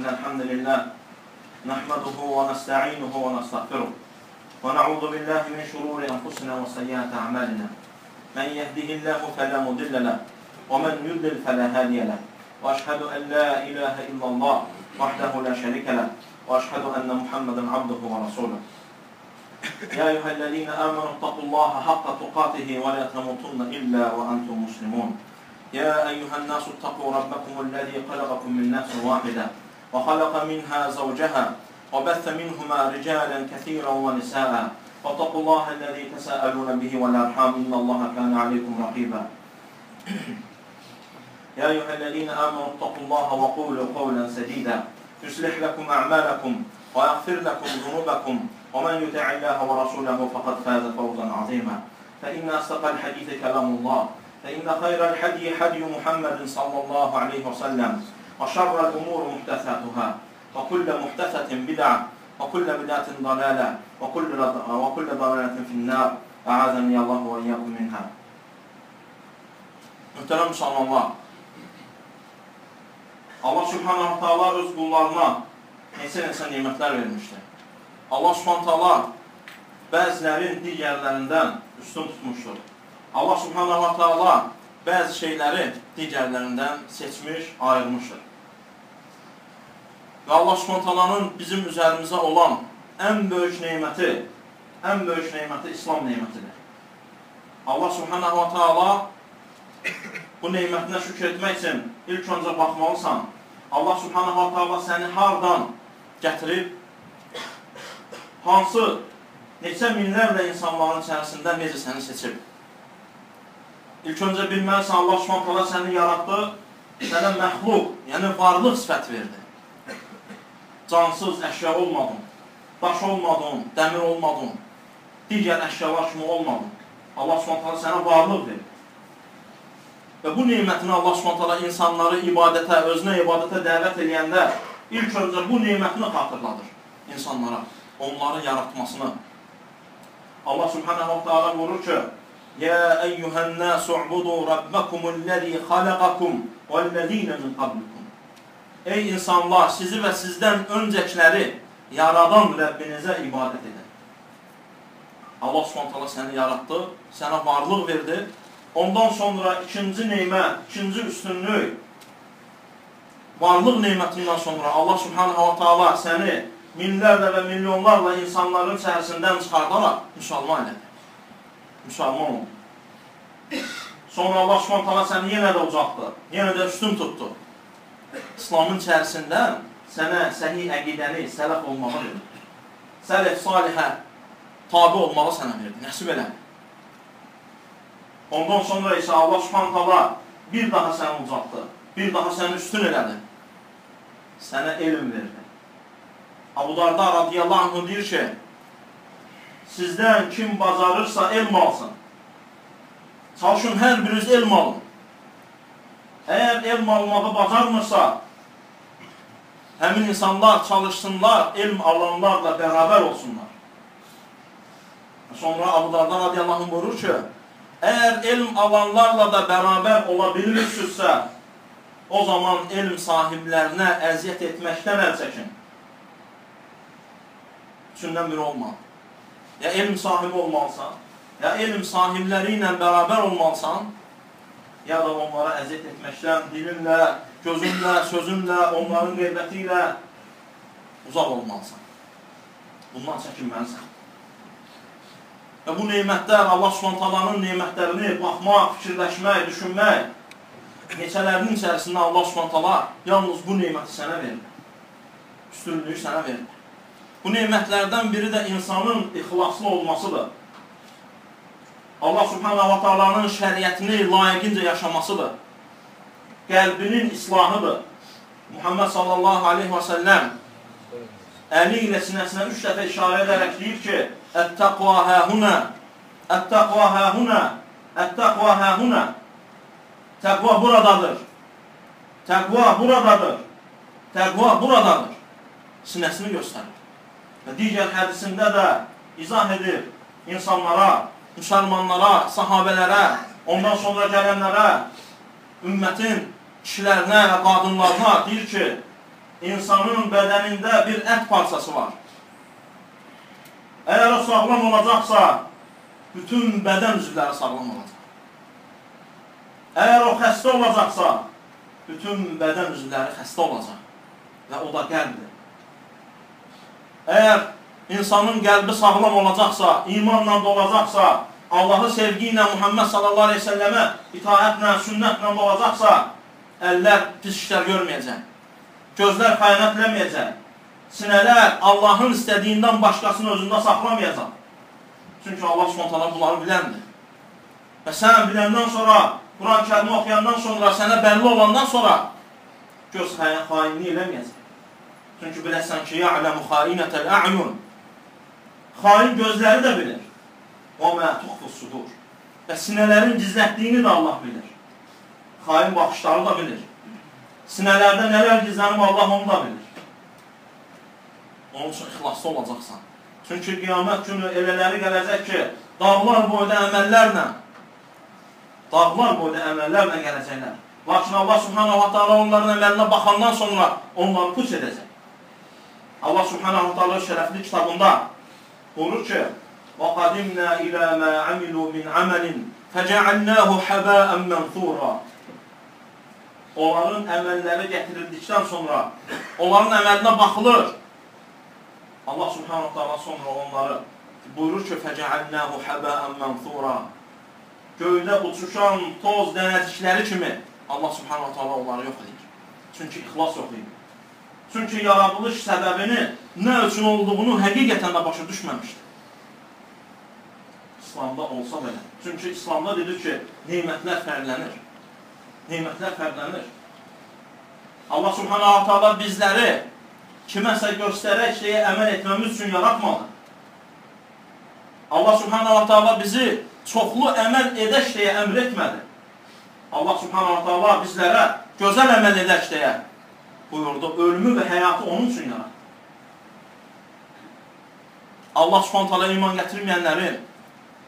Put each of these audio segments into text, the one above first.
إن الحمد لله نحمده ونستعينه ونستغفره ونعوذ بالله من شرور أنفسنا وسيئات أعمالنا من يهده الله فلا مضل له ومن يضلل فلا هادي له وأشهد أن لا إله إلا الله وحده لا شريك له وأشهد أن محمدا عبده ورسوله يا أيها الذين آمنوا اتقوا الله حق تقاته ولا تموتن إلا وأنتم مسلمون يا أيها الناس اتقوا ربكم الذي خلقكم من نفس واحدة وخلق منها زوجها وبث منهما رجالا كثيرا ونساء واتقوا الله الذي تساءلون به والأرحام إن الله كان عليكم رقيبا يا أيها الذين آمنوا اتقوا الله وقولوا قولا سديدا يصلح لكم أعمالكم ويغفر لكم ذنوبكم ومن يطع الله ورسوله فقد فاز فوزا عظيما فإن أصدق الحديث كلام الله فإن خير الحدي حدي محمد صلى الله عليه وسلم وشر الأمور محدثاتها وكل محدثة بدعة وكل بدعة ضلالة وكل ضلالة في النار أعاذني الله وإياكم منها. Muhterem Müslümanlar, Allah Subhanahu Teala öz qullarına neçə nimətlər vermişdir. Allah Subhanahu Teala bəzilərin digərlərindən üstün tutmuşdur. Allah Subhanahu Teala bəzi şeyləri digərlərindən seçmiş, ayırmışdır. Və Allah Subhanahu Teala'nın bizim üzərimizə olan ən böyük neməti İslam nemətidir. Allah Subhanahu Teala bu nemətinə şükür etmək üçün ilk öncə baxmalısan. Allah Subhanahu Teala səni hardan gətirib, hansı, neçə minlərlə insanların içərisində necə səni seçib. İlk öncə bilməlisən, Allah Subhanahu Teala səni yaratdı, sənə məxluq, yəni varlıq sifəti verdi. Cansız əşya olmadın, daş olmadın, dəmir olmadın, digər əşyalar kimi olmadın. Allah Subhanahu Teala sənə varlıq verdi. Və bu nemətini Allah Subhanahu Teala insanları ibadətə, özünə ibadətə dəvət edəndə ilk öncə bu nemətini xatırladır insanlara, onları yaratmasını. Allah Subhanahu Teala buyurur ki, يَا أَيُّهَا النَّاسُ اعْبُدُوا رَبَّكُمُ الَّذِي خَلَقَكُمْ وَالَّذِينَ مِنْ قَبْلِكُمْ Ey insanlar, sizi və sizdən öncəkiləri yaradan Rəbbinizə ibadət edin. Allah Subhanahu Teala səni yaratdı, sənə varlıq verdi. Ondan sonra ikinci nemət, ikinci üstünlük, varlıq nemətindən sonra Allah Subhanahu Teala səni minlərlə və milyonlarla insanların içərisindən çıxardaraq müsəlman elədi. Müsəlman oldu. Sonra Allah Subhanahu Teala səni yenə də ucaltdı, yenə də üstün tutdu. İslamın içərisində sənə səhih əqidəni, sələf olmağı verdi. Sələf, salihə, tabi olmağı sənə verdi, nəsib elədi. Ondan sonra isə Allah Subhanahu Teala bir daha səni ucaltdı, bir daha səni üstün elədi. Sənə elm verdi. Abu Darda radiyallahu anh deyir ki, sizdən kim bacarırsa elm alsın. Çalışın, hər biriniz elm alın. Əgər elm almağı bacarmırsa, həmin insanlar çalışsınlar, elm alanlarla bərabər olsunlar. Sonra Abu Darda radiyallahu anh buyurur ki, əgər elm alanlarla da bərabər ola bilirsinizsə, o zaman elm sahiblərinə əziyyət etməkdən əl çəkin. Üçündən biri olmalı. Ya elm sahibi olmalısan, ya elm sahibləri ilə bərabər olmalısan, ya da onlara əziyyət etməkdən dilinlə, gözünlə, sözünlə, onların qeybəti ilə uzaq olmalısan. Bundan çəkinməlisən. Və bu neymətlər, Allah Subhanahu Taala'nın neymətlərini baxmaq, fikirləşmək, düşünmək, neçələrinin içərisində Allah Subhanahu Taala yalnız bu neyməti sənə verir. Üstünlüyü sənə verir. Bu neymətlərdən biri də insanın ixlaslı olmasıdır. Allah Subhanahu Taala'nın şəriətini layiqincə yaşamasıdır. Qəlbinin islahıdır. Muhammed sallallahu aleyhi və səlləm əli ilə sinəsinə 3 dəfə işarə edərək deyir ki, Ət-təqva həhunə, ət-təqva həhunə, ət-təqva həhunə. Təqva buradadır. Təqva buradadır. Təqva buradadır. Sinəsini göstərir. Və digər hədisində də izah edir insanlara, müsəlmanlara, sahabələrə, ondan sonra gələnlərə, ümmətin kişilərinə və qadınlarına deyir ki, insanın bədənində bir ət parçası var. Əgər o sağlam olacaqsa, bütün bədən üzvləri sağlam olacaq. Əgər o xəstə olacaqsa, bütün bədən üzvləri xəstə olacaq. Və o da qəlbdir. Əgər insanın qəlbi sağlam olacaqsa, imanla dolacaqsa, Allahı sevgi ilə, Muhammed sallallahu aleyhi ve sellemə itaətlə, sünnətlə dolacaqsa, əllər pis işlər görməyəcək, gözlər xəyanət eləməyəcək, sinələr Allahın istədiyindən başqasını özündə saxlamayacaq. Çünki Allah Subhanahu bunları biləndir. Və sən biləndən sonra, Quran-ı Kərimi oxuyandan sonra, sənə bəlli olandan sonra göz xainliyi eləməyəcək. Çünki biləsən ki, ya'ləmu xainətəl a'yun. Xain gözləri də bilir. O mə tuxfus sudur. Və sinələrin gizlətdiyini də Allah bilir. Xain baxışları da bilir. Sinələrdə nələr gizlənib Allah onu da bilir. Onun üçün ixlaslı olacaqsan. Çünki qiyamət günü elələri gələcək ki, dağlar boyda əməllərlə gələcəklər. Lakin Allah Subhanahu wa ta'ala onların əməlinə baxandan sonra onları puç edəcək. Allah Subhanahu wa ta'ala şərəfli kitabında buyurur ki, وَقَدِمْنَا إِلَى مَا عَمِلُوا مِنْ عَمَلٍ فَجَعَلْنَاهُ حَبَاءً مَنْثُورًا. Onların əməlləri gətirildikdən sonra, onların əməlinə baxılır. Allah Subhanahu wa ta'ala sonra onları buyurur ki, فَجَعَلْنَاهُ حَبَاءً مَنْثُورًا. Göydə uçuşan toz dənəcikləri kimi Allah Subhanahu wa ta'ala onları yox edir. Çünki ixlas yox edir. Çünki yaradılış səbəbini nə üçün olduğunu həqiqətən də başa düşməmişdir. İslamda olsa belə. Çünki İslamda dedik ki, neymətlər fərqlənir. Neymətlər fərqlənir. Allah Subhanahu wa ta'ala bizləri kiməsə göstərək şeyə əməl etməmiz üçün yaratmadı. Allah Subhanahu wa ta'ala bizi çoxlu əməl edək deyə əmr etmədi. Allah Subhanahu wa ta'ala bizlərə gözəl əməl edək deyə buyurdu. Ölümü və həyatı onun üçün yarattı. Allah Subhanahu wa ta'ala iman gətirməyənlərin,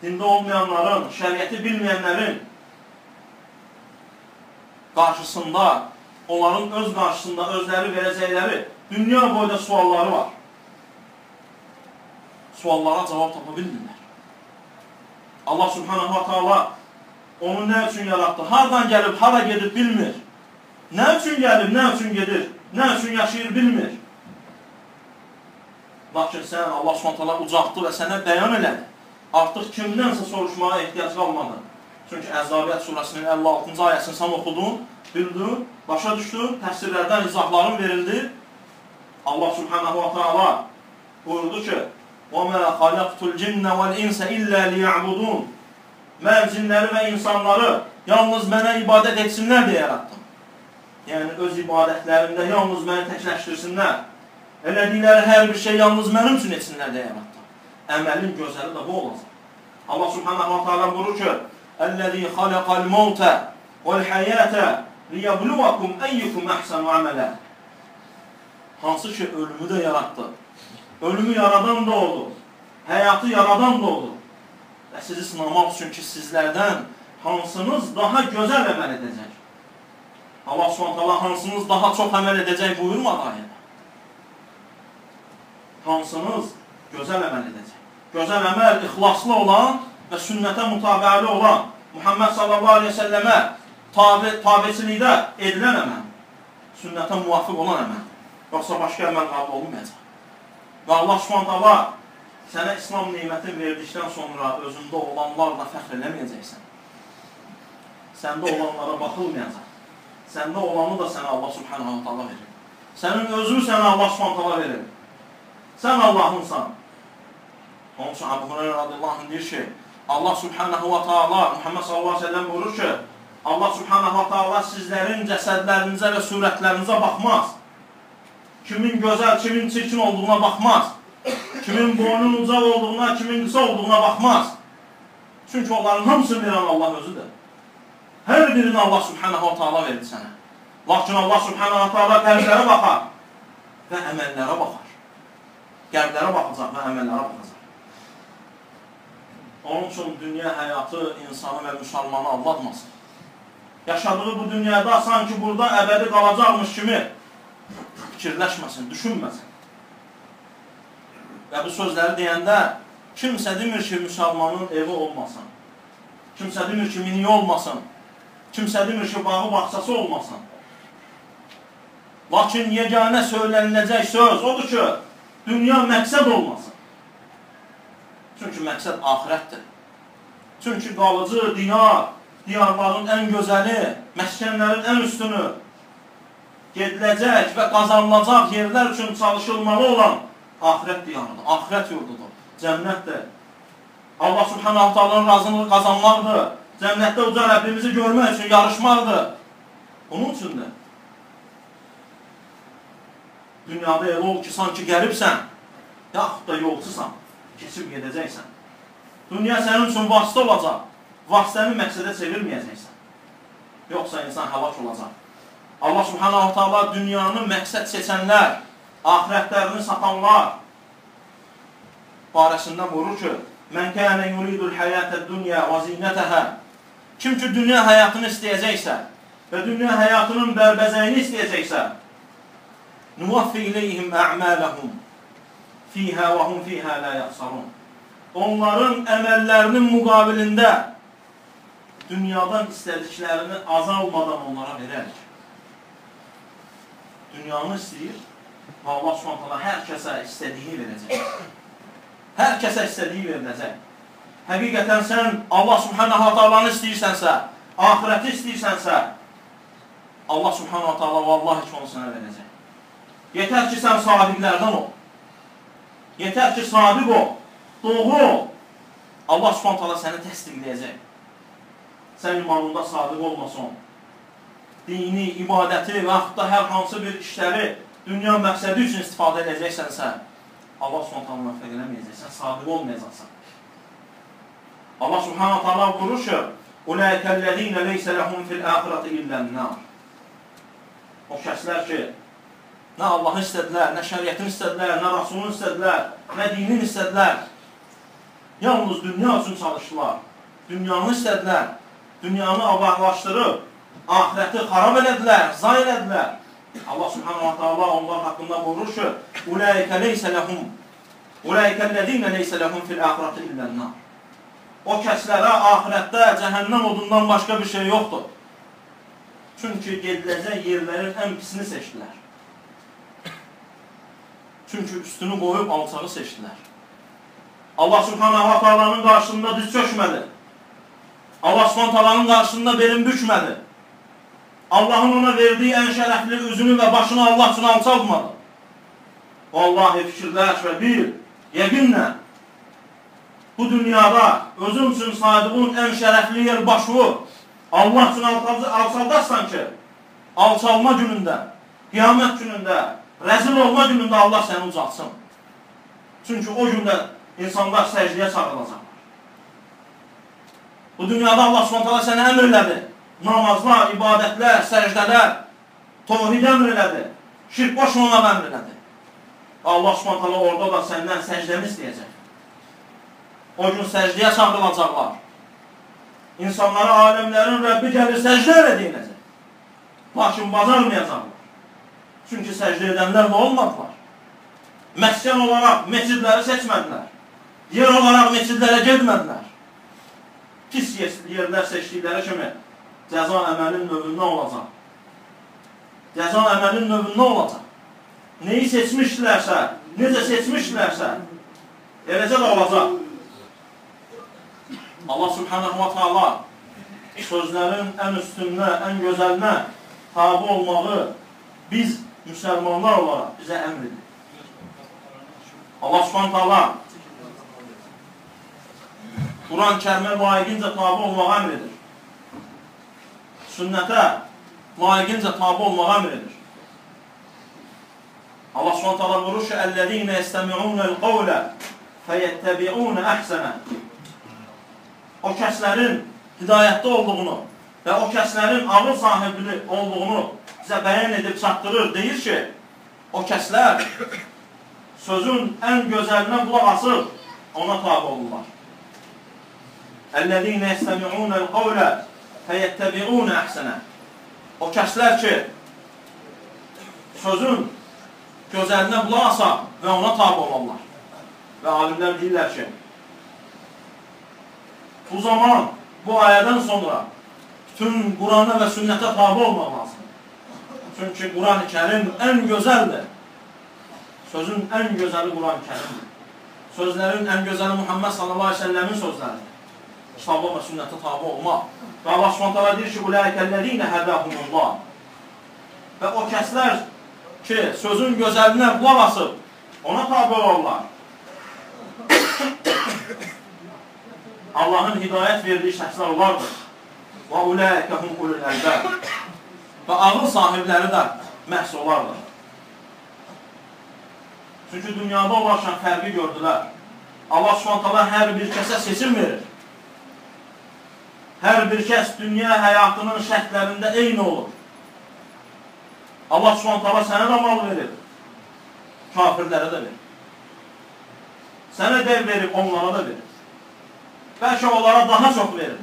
dində olmayanların, şəriəti bilməyənlərin qarşısında, onların öz qarşısında özləri verəcəkləri dünya boyda sualları var. Suallara cavab tapa bilmirlər. Allah Subhanahu wa ta'ala onu nə üçün yarattı? Hardan gəlib, hara gedib bilmir. Nə üçün gəlib, nə üçün gedir, nə üçün yaşayır bilmir. Lakin sən Allah Subhanahu wa ta'ala ucaqdı və sənə bəyan elədi. Artıq kimdənsə soruşmağa ehtiyac qalmadı. Çünki Əzzabiyyət surəsinin 56-cı ayəsini sən oxudun, bildin, başa düşdün, təfsirlərdən izahların verildi. Allah Subhanahu wa ta'ala buyurdu ki, وَمَا خَلَقْتُ الْجِنَّ وَالْاِنْسَ إِلَّا لِيَعْبُدُونَ. Mən cinləri və insanları yalnız mənə ibadət etsinlər deyə yarattım. Yəni, öz ibadətlərində yalnız məni təkləşdirsinlər. Elədikləri hər bir şey yalnız mənim üçün etsinlər deyə yarattım. Əməlin gözəli də bu olacaq. Allah Subhanahu wa ta'ala buyurur ki, اَلَّذ۪ي خَلَقَ الْمَوْتَ وَالْحَيَاةَ لِيَبْلُوَكُمْ اَيُّكُمْ اَحْسَنُ عَمَلًا. Hansı ki ölümü də yarattı. Ölümü yaradan da oldu. Həyatı yaradan da oldu. Və sizi sınamaq üçün ki, sizlərdən hansınız daha gözəl əməl edəcək. Allah Subhanahu hansınız daha çox əməl edəcək buyurmadı ayədə. Hansınız gözəl əməl edəcək. Gözəl əməl ixlaslı olan və sünnətə mütabiəli olan, Muhammed sallallahu aleyhi ve sellemə tabiçilikdə edilən əməl, sünnətə muvafiq olan əməl. Yoxsa başqa əməl qəbul olunmayacaq. Və Allah Subhanahu sənə İslam neymətini verdikdən sonra özündə olanlarla fəxr eləməyəcəksən. Səndə olanlara baxılmayacaq. Səndə olanı da sənə Allah Subhanahu ta'ala verir. Sənin özünü sənə Allah Subhanahu ta'ala verir. Sən Allahınsan. Onun üçün Əbu Hüreyrə radiyallahu anh deyir ki, Allah Subhanahu wa ta'ala Muhammed sallallahu aleyhi ve sellem buyurur ki, Allah Subhanahu wa ta'ala sizlərin cəsədlərinizə və surətlərinizə baxmaz. Kimin gözəl, kimin çirkin olduğuna baxmaz. Kimin boynun ucaq olduğuna, kimin qısa olduğuna baxmaz. Çünki onların hamısını verən Allah özüdür. Hər birini Allah Subhanahu wa ta'ala verir sənə. Lakin Allah Subhanahu wa ta'ala qəlblərə baxar və əməllərə baxar. Qəlblərə baxacaq və əməllərə baxacaq. Onun üçün dünya həyatı insanı və müsəlmanı aldatmasın. Yaşadığı bu dünyada sanki burada əbədi qalacaqmış kimi fikirləşməsin, düşünməsin. Və bu sözləri deyəndə kimsə demir ki, müsəlmanın evi olmasın. Kimsə demir ki, miniyi olmasın. Kimsə demir ki, bağı baxçası olmasın. Lakin yeganə söyləniləcək söz odur ki, dünya məqsəd olmasın. Çünki məqsəd axirətdir. Çünki qalıcı diyar, diyarların ən gözəli, məskənlərin ən üstünü, gediləcək və qazanılacaq yerlər üçün çalışılmalı olan axirət diyarıdır, axirət yurdudur, cənnətdir. Allah Subhanahu Taala'nın razılığı qazanmaqdır, cənnətdə uca Rəbbimizi görmək üçün yarışmaqdır. Onun üçündür. Dünyada elə ol ki, sanki qəribsən, yaxud da yolçusan, keçib gedəcəksən. Dünya sənin üçün vasitə olacaq, vasitəni məqsədə çevirməyəcəksən. Yoxsa insan həlak olacaq. Allah Subhanahu Taala dünyanı məqsəd seçənlər, axirətlərini satanlar barəsində buyurur ki, Mən kənə yuridul həyətə dünya və zinətəhə. Kim ki dünya həyatını istəyəcəksə və dünya həyatının bərbəzəyini istəyəcəksə, nuvaffi iləyhim ə'mələhum fiyhə və hum fiyhə lə yaxsarun. Onların əməllərinin müqabilində dünyadan istədiklərini azalmadan onlara verərik. Dünyanı istəyir və Allah Subhanahu hər kəsə istədiyi verəcək. Hər kəsə istədiyi veriləcək. Həqiqətən sən Allah Subhanahu Taala'nı istəyirsənsə, axirəti istəyirsənsə, Allah Subhanahu Taala vallahi ki onu sənə verəcək. Yetər ki sən sadiqlərdən ol. Yetər ki sadiq ol, doğru ol. Allah Subhanahu Taala səni təsdiqləyəcək. Sən imanında sadiq olmasan, dini, ibadəti və yaxud da hər hansı bir işləri dünya məqsədi üçün istifadə edəcəksənsə, Allah Subhanahu müvəffəq eləməyəcəksən, sadiq olmayacaqsan. Allah Subhanahu Taala buyurur ki, "Ulaikellezine leysa lehum fil ahireti illen-nar." O kəslər ki, nə Allahı istədilər, nə şəriətini istədilər, nə Rasulunu istədilər, nə dinin istədilər. Yalnız dünya üçün çalışdılar. Dünyanı istədilər. Dünyanı abadlaşdırıb, ahirəti xarab elədilər, zay elədilər. Allah Subhanahu Taala onlar haqqında buyurur ki, "Ulaikellezine leysa lehum fil ahireti illen-nar." O kəslərə axirətdə cəhənnəm odundan başqa bir şey yoxdur. Çünki gediləcək yerlərin ən pisini seçdilər. Çünki üstünü qoyub alçağı seçdilər. Allah Subhanahu Taala'nın qarşısında diz çökmədi. Allah Subhanahu Taala'nın qarşısında belin bükmədi. Allahın ona verdiyi ən şərəfli üzünü və başını Allah üçün alçaltmadı. Vallahi fikirləş və bil, yəqinlə bu dünyada özün üçün sadiqun ən şərəfli yer başvu Allah üçün alçaldarsan ki, alçalma günündə, qiyamət günündə, rəzil olma günündə Allah səni ucaltsın. Çünki o gündə insanlar səcdiyə çağırılacaqlar. Bu dünyada Allah Subhanahu sənə əmr elədi. Namazlar, ibadətlər, səcdələr, tohid əmr elədi. Şirk qoşmamaq əmr elədi. Allah Subhanahu orada da səndən səcdəni istəyəcək. O gün səcdiyə çağırılacaqlar. İnsanlara aləmlərin Rəbbi gəlir səcdə elə deyiləcək. Lakin bacarmayacaqlar. Çünki səcdə edənlər də olmadılar. Məskən olaraq meçidləri seçmədilər. Yer olaraq meçidlərə getmədilər. Pis yerlər seçdikləri kimi cəza əməlin növündə olacaq. Cəza əməlin növündə olacaq. Neyi seçmişdilərsə, necə seçmişdilərsə, eləcə də olacaq. Allah Subhanahu wa Taala sözlərin ən üstünə, ən gözəlinə tabi olmağı biz müsəlmanlar olaraq bizə əmr edir. Allah Subhanahu Taala Quran-ı Kərimə layiqincə tabi olmağa əmr edir. Sünnətə layiqincə tabi olmağa əmr edir. Allah Subhanahu Taala buyurur ki, "Ellezîne yestemi'ûnel qawle feyettabi'ûne ahsene." O kəslərin hidayətdə olduğunu və o kəslərin ağıl sahibi olduğunu bizə bəyan edib çatdırır. Deyir ki, o kəslər sözün ən gözəlinə qulaq asıb ona tabi olurlar. "Ellezîne yestemi'ûnel qawle feyettabi'ûne ahsene." O kəslər ki, sözün gözəlinə qulaq asar və ona tabi olarlar. Və alimlər deyirlər ki, bu zaman, bu ayədən sonra bütün Qurana və sünnətə tabi olmaq lazım. Çünki Quran-ı Kərim ən gözəldir. Sözün ən gözəli Quran-ı Kərimdir. Sözlərin ən gözəli Muhammed sallallahu aleyhi ve sellemin sözləridir. Kitaba və sünnətə tabi olmaq. Və Allah Subhanahu deyir ki, "Ulaikellezine hedahumullah." Və o kəslər ki, sözün gözəlinə qulaq asıb, ona tabi olurlar. Allahın hidayət verdiyi şəxslər olardır. Və ulaikəhum ulul əlbəb. Və ağıl sahibləri də məhz olardır. Çünki dünyada olarkən fərqi gördülər. Allah Subhanahu hər bir kəsə seçim verir. Hər bir kəs dünya həyatının şərtlərində eyni olur. Allah Subhanahu sənə də mal verir, kafirlərə də verir. Sənə dev verib, onlara da verir. Bəlkə onlara daha çox verir.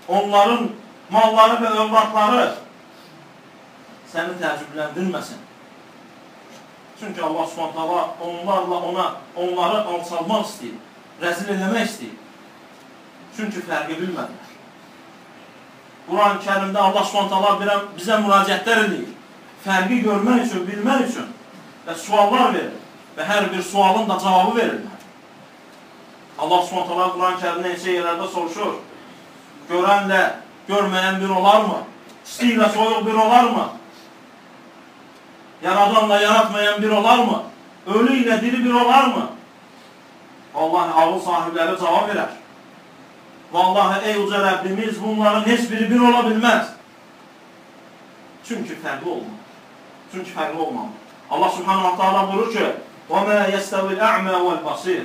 Onların malları və övladları səni təəccübləndirməsin. Çünki Allah Subhanahu onları alçalmaq istəyir, rəzil eləmək istəyir. Çünki fərqi bilmədilər. Quran-ı Kərimdə Allah Subhanahu bizə müraciətlər edir. Fərqi görmək üçün, bilmək üçün və suallar verir. Və hər bir sualın da cavabı verirlər. Allah Subhanahu Quran-ı Kərimdə neçə yerlərdə soruşur. Görənlə görməyən bir olarmı? İsti ilə soyuq bir olarmı? Yaradanla yaratmayan bir olarmı? Ölü ilə diri bir olarmı? Vallahi ağıl sahibləri cavab verər. Vallahi ey uca Rəbbimiz, bunların heç biri bir ola bilməz. Çünki fərqli olmalı. Çünki fərqli olmalı. Allah Subhanahu Teala buyurur ki, وَمَا يَسْتَوِ الْأَعْمَى وَالْبَصِيرِ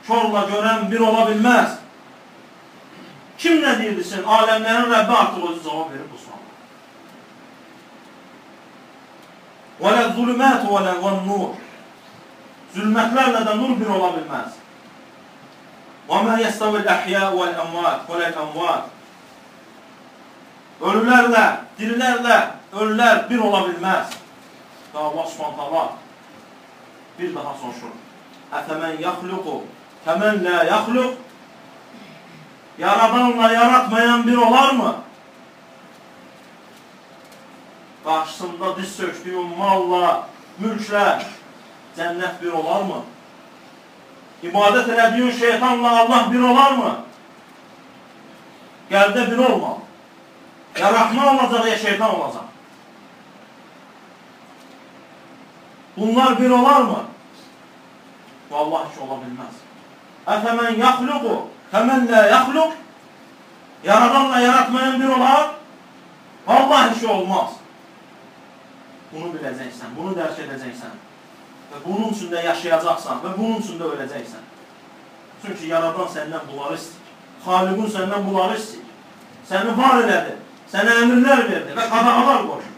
Körlə görən bir ola bilməz. Kim nə deyirsin? Aləmlərin Rəbbi artıq özü cavab verir bu suala. وَلَا الظُّلُمَاتُ وَلَا النُّورِ Zülmətlərlə də nur bir ola bilməz. وَمَا يَسْتَوِ الْأَحْيَاءُ وَالْأَمْوَاتِ Ölülərlə, dirilərlə, ölülər bir ola bilməz. Və Allah Subhanahu bir daha soruşur. Əfəmən yaxluqu, kəmən lə yaxluq Yaradanla yaratmayan bir olar mı? Qarşısında diz söktüyün malla, mülklə cənnət bir olar mı? İbadət elədiyin şeytanla Allah bir olar mı? Qəlbdə bir olmalı. Ya Rahman olacaq, ya şeytan olacaq. Bunlar bir olar mı? Vallahi ki ola bilməz. Əfəmən yaxluqu, kəmən lə yaxluq Yaradanla yaratmayan bir olar? Vallahi ki olmaz. Bunu biləcəksən, bunu dərk edəcəksən. Və bunun üçün də yaşayacaqsan və bunun üçün də öləcəksən. Çünki Yaradan səndən bunları istəyir. Xaliqun səndən bunları istəyir. Səni var elədi, sənə əmirlər verdi və qadağalar qoyur.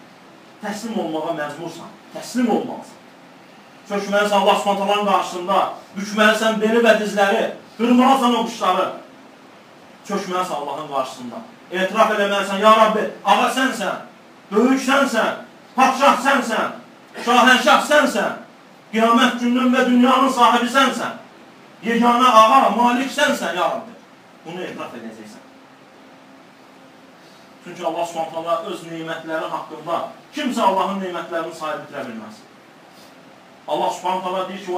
Təslim olmağa məcbursan, təslim olmalısın. Çökməlisən Allah Subhanahu qarşısında, bükməlisən beli və dizləri, qırmalısan o quşları. Çökməlisən Allahın qarşısında. Etiraf eləməlisən, ya Rabbi, ağa sənsən, böyük sənsən, padşah sənsən, şahənşah sənsən, qiyamət gününün və dünyanın sahibi sənsən, yeganə ağa, malik sənsən, ya Rabbi. Bunu etiraf edəcəksən. Çünki Allah Subhanahu öz neymətləri haqqında kimsə Allahın neymətlərini sayıb bitirə bilməz. Allah Subhanahu deyir ki,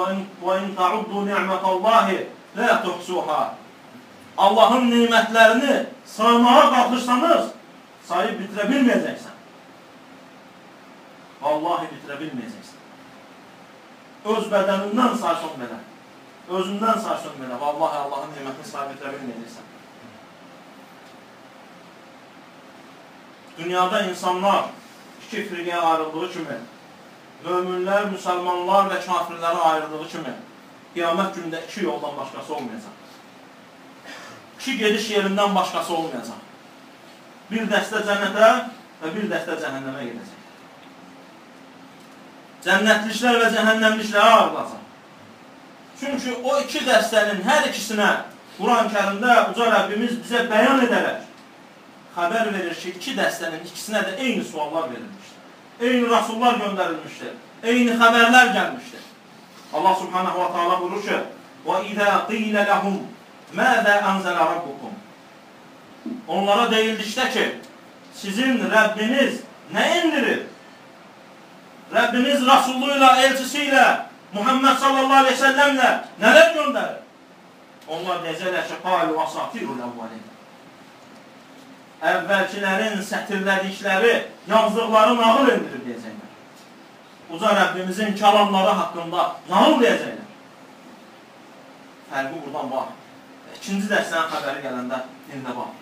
وَاِنْ تَعُدُّوا نِعْمَةَ اللّٰهِ لَا تُحْسُوهَا Allahın neymətlərini saymağa qalxırsanız, sayıb bitirə bilməyəcəksən. Vallahi bitirə bilməyəcəksən. Öz bədənindən sayson belə, özündən sayson belə, vallahi Allahın neymətini sayıb bitirə bilməyəcəksən. Dünyada insanlar iki firqəyə ayrıldığı kimi, möminlər, müsəlmanlar və kafirlərə ayrıldığı kimi, qiyamət günündə iki yoldan başqası olmayacaq. İki gediş yerindən başqası olmayacaq. Bir dəstə cənnətə və bir dəstə cəhənnəmə gedəcək. Cənnətliklər və cəhənnəmliklərə ayrılacaq. Çünki o iki dəstənin hər ikisinə Quran-ı Kərimdə Uca Rəbbimiz bizə bəyan edərək xəbər verir ki, iki dəstənin ikisinə də eyni suallar verilmişdir. Eyni rasullar göndərilmişdir. eyni xəbərlər gəlmişdir. Allah subhanahu wa ta'ala buyurur ki, وَإِذَا قِيلَ لَهُمْ مَاذَا أَنْزَلَ رَبُّكُمْ Onlara deyildikdə ki, sizin Rəbbiniz nə indirir? Rəbbiniz Rasuluyla, elçisiyle, Muhammed sallallahu aleyhi ve sellemle nələr göndərir? Onlar deyəcəklər ki, قَالُوا أَسَاطِيرُ الْأَوَّلِينَ Əvvəlkilərin sətirlədikləri, yazdıqları nağıl indirir deyəcəklər. Uca Rəbbimizin kəlamları haqqında nağıl deyəcəklər. Fərqi buradan bax. İkinci dərsdən xəbəri gələndə dində bax.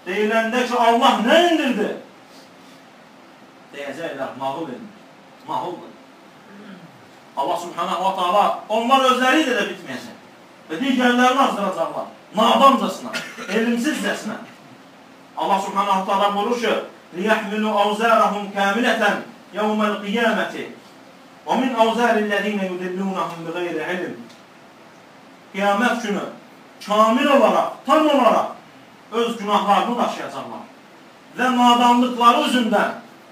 Deyiləndə ki, Allah nə indirdi? Deyəcəklər, nağıl indir. Nağıldır. Allah subhanahu wa ta'ala onlar özləri ilə də bitməyəcək. Və digərlərini azdıracaqlar. Nadancasına, elimsizcəsinə. Allah subhanahu wa ta'ala buyurur ki, لِيَحْمِلُوا أَوْزَارَهُمْ كَامِلَةً يَوْمَ الْقِيَامَةِ وَمِنْ أَوْزَارِ الَّذ۪ينَ يُدِلُّونَهُمْ بِغَيْرِ عِلِمٍ Qiyamət günü kamil olaraq, tam olaraq öz günahlarını daşıyacaqlar. Və nadanlıqları üzündən,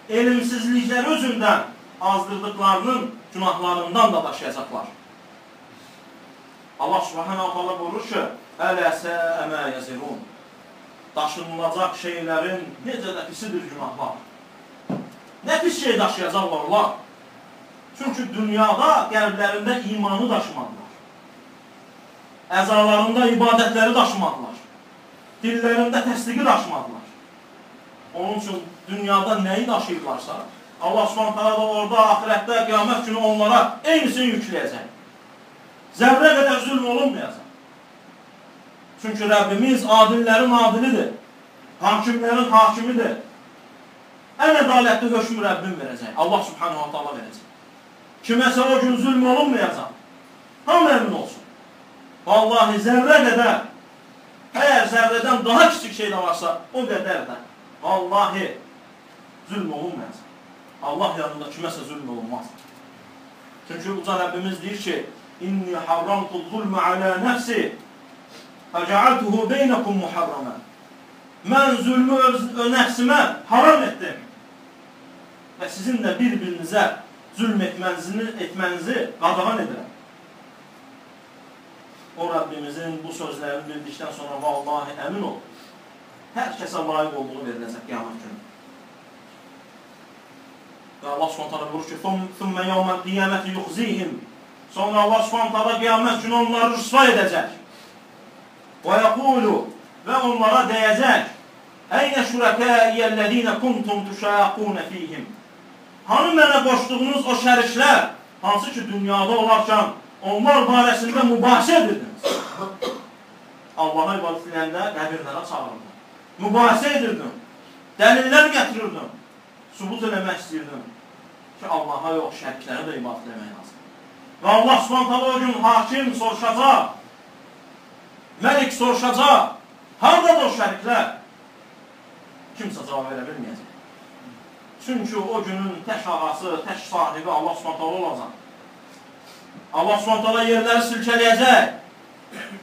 elimsizlikləri üzündən azdırdıqlarının günahlarından da daşıyacaqlar. Allah subhanahu wa ta'ala buyurur ki, Ələ səəmə yəzirun Daşınılacaq şeylərin necə də pisidir günahlar. Nə pis şey daşıyacaqlar onlar? Çünki dünyada qəlblərində imanı daşımadılar. Əzalarında ibadətləri daşımadılar. Dillərində təsdiqi daşımadılar. Onun üçün dünyada nəyi daşıyırlarsa, Allah subhanahu wa ta'ala da orada, ahirətdə, qiyamət günü onlara eynisini yükləyəcək. Zərrə qədər zülm olunmayacaq. Çünki Rəbbimiz adillərin adilidir. Hakimlərin hakimidir. Ən ədalətli hökmü Rəbbim verəcək. Allah subhanahu wa ta'ala verəcək. Kiməsə o gün zülm olunmayacaq. Hamı əmin olsun. Vallahi zərrə qədər, əgər zərrədən daha kiçik şey də varsa, o qədər də vallahi zülm olunmayacaq. Allah yanında kiməsə zülm olunmaz. Çünki uca Rəbbimiz deyir ki, İnni harramtu zulmü alə nəfsi fəcəaltuhu beynəkum muharramən Mən zülmü nəfsimə haram etdim və sizin də bir-birinizə zülm etmənizi qadağan edirəm. O Rəbbimizin bu sözlərini bildikdən sonra vallahi əmin ol, hər kəsə layiq olduğu veriləcək qiyamət günü. Və Allah s.ə.v. buyurur ki, ثُمَّ يَوْمَ الْقِيَامَةِ يُخْزِيهِمْ Sonra Allah s.ə.v. qiyamət günü onları rüsva edəcək. وَيَقُولُ Və onlara deyəcək, Əynə şürəkəiyyəl-ləzīnə kuntum tüşəqunə fīhim Hanı mənə qoşduğunuz o şəriklər, hansı ki dünyada olarkən onlar barəsində mübahisə edirdiniz. Allaha ibadət edəndə qəbirlərə çağırırdım. Mübahisə edirdim. Dəlillər gətirirdim. Subut eləmək istəyirdim ki, Allaha yox, şəriklərə də ibadət eləmək lazım. Və Allah subhanətələ o gün hakim soruşacaq, məlik soruşacaq, haradadır o şəriklər? Kimsə cavab verə bilməyəcək. Çünki o günün tək ağası, tək sahibi Allah subhanətələ olacaq. Allah subhanətələ yerləri silkələyəcək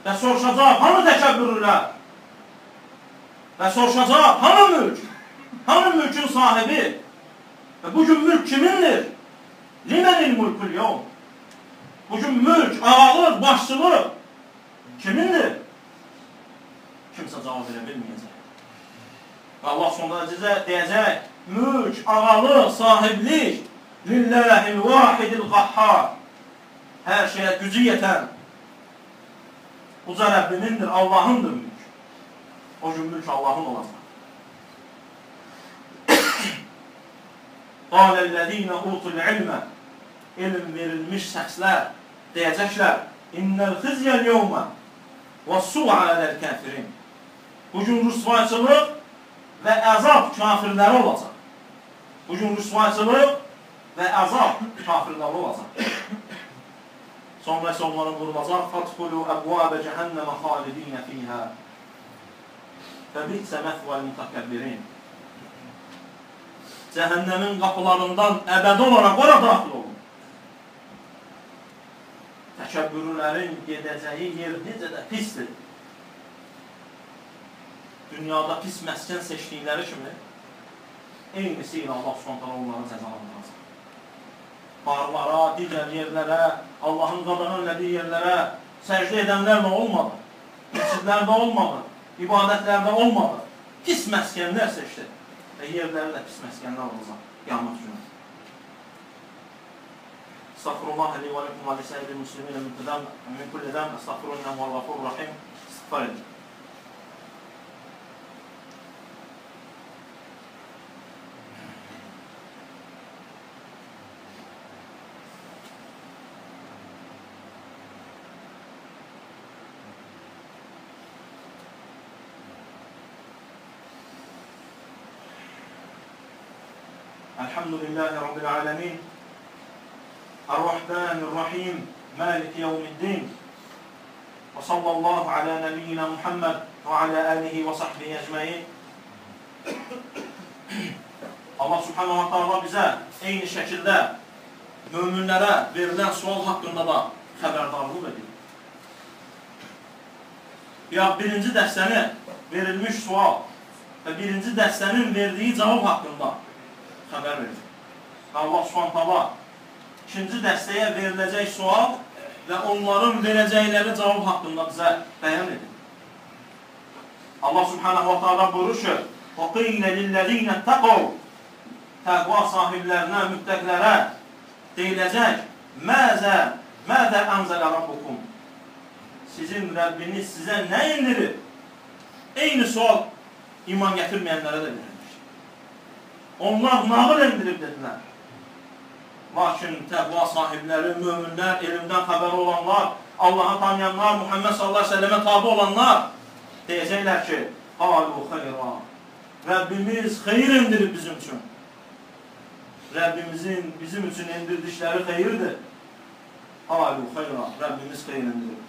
və soruşacaq, hanı təkəbbürlər? Və soruşacaq, hanı mülk? Hanı mülkün sahibi? Və bugün mülk kimindir? Limənil mülkül yol? Bugün mülk, ağalıq, başçılıq kimindir? Kimsə cavab verə bilməyəcək. Və Allah sonunda deyəcək, mülk, ağalıq, sahiblik lilləhil vahidil qahhar Hər şeyə gücü yetən uca Rəbbimindir, Allahındır mülk. O gün mülk Allahın olacaq. Qâlellezîne utul ilmə elm verilmiş şəxslər deyəcəklər innəl xizyəl yevmə və su'a aləl kəfirin Bugün rüsvayçılıq və əzab kafirləri olacaq. Bugün rüsvayçılıq və əzab kafirləri olacaq. Sonra isə onların vurulacaq فَادْخُلُوا أَبْوَابَ جَهَنَّمَ خَالِدِينَ فِيهَا فَبِئْسَ مَثْوَى الْمُتَكَبِّرِينَ Cəhənnəmin qapılarından əbədi olaraq ora daxil olun. Təkəbbürlərin gedəcəyi yer necə də pisdir. Dünyada pis məskən seçdikləri kimi eynisi ilə Allah s.ə.v. onları cəzalandıracaq. barlara, digər yerlərə, Allahın qadağan elədiyi yerlərə səcdə edənlər də olmadı. Məscidlərdə olmadı, ibadətlərdə olmadı. Pis məskənlər seçdi və yerləri də pis məskənlər olacaq qiyamət günü. Estağfurullah li və lekum və lisa'iril muslimin min kulli zəm. Estağfirullah innehu huvel gafurur rahim. İstiğfar edin. Elhamdülillahi Rabbil alemin. Ar-Rahmanir-Rahim. Malik yevmiddin. Ve sallallahu ala nebiyyina Muhammed ve ala alihi ve sahbihi ecmaîn. Allah subhanahu wa ta'ala bizə eyni şəkildə möminlərə verilən sual haqqında da xəbərdarlıq edir. Ya birinci dəstəni verilmiş sual və birinci dəstənin verdiyi cavab haqqında xəbər verir. Allah subhanahu wa ta'ala ikinci dəstəyə veriləcək sual və onların verəcəkləri cavab haqqında bizə bəyan edir. Allah subhanahu wa ta'ala buyurur ki, وَقِيلَ لِلَّذِينَ اتَّقَوْا Təqva sahiblərinə, müttəqlərə deyiləcək, مَاذَا أَنْزَلَ رَبُّكُمْ Sizin Rəbbiniz sizə nə indirir? Eyni sual iman gətirməyənlərə də verilmiş. Onlar nağıl indirib dedilər. Lakin təqva sahibləri, möminlər, elmdən xəbəri olanlar, Allah'ı tanıyanlar, Muhammed sallallahu aleyhi ve sellem'e tabi olanlar deyəcəklər ki, قَالُوا خَيْرًا Rəbbimiz xeyir indirib bizim üçün. Rəbbimizin bizim üçün indirdikləri xeyirdir. قَالُوا خَيْرًا Rəbbimiz xeyir indirib.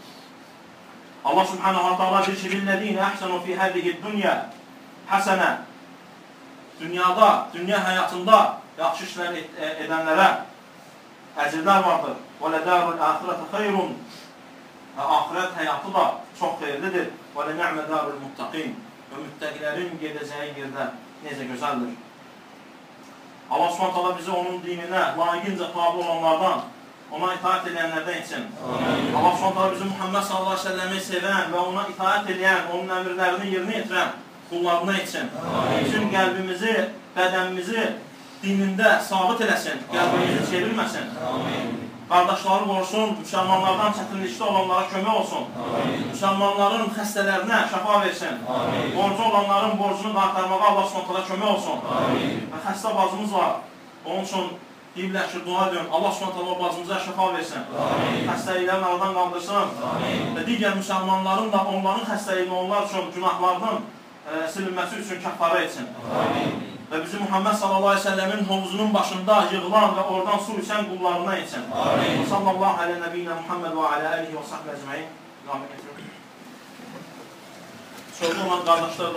Allah subhanahu wa ta'ala deyir ki, لِلَّذ۪ينَ اَحْسَنُوا فِي هَذِهِ الدُّنْيَا حَسَنًا Dünyada, dünya həyatında yaxşı işlər edənlərə əcrlər vardır. وَلَدَارُ الْآخِرَةَ خَيْرٌ Ahirət həyatı da çox xeyirlidir. وَلَنَعْمَ دَارُ الْمُتَّقِينَ Və müttəqilərin gedəcəyi yerdə necə gözəldir. Allah subhanahu bizi onun dininə layiqincə tabi olanlardan, ona itaat edənlərdən etsin. Allah subhanahu bizi Muhammed sallallahu aleyhi ve sellem'i sevən və ona itaat edən, onun əmirlərini yerinə yetirən kullarına etsin. Bütün qəlbimizi, bədənimizi dinində sabit eləsin, qəlbimizi çevirməsin. Qardaşları qorusun, müsəlmanlardan çətinlikdə olanlara kömək olsun. Müsəlmanların xəstələrinə şəfa versin. Borcu olanların borcunu qaytarmağa Allah subhanahu kömək olsun. Və xəstə bacımız var. Onun üçün deyirlər ki, dua edin. Allah subhanahu bacımıza şəfa versin. Xəstəliklərini aradan qaldırsın. Və digər müsəlmanların da onların xəstəliyini onlar üçün günahlarının silinməsi üçün kəffara etsin. Və bizi Muhammed sallallahu aleyhi ve sellemin hovuzunun başında yığılan və oradan su içən qullarına etsin. Sallallahu aleyhi nəbiyyina Muhammed və alə alihi və sahbə əcməyin. Sözü olan qardaşlar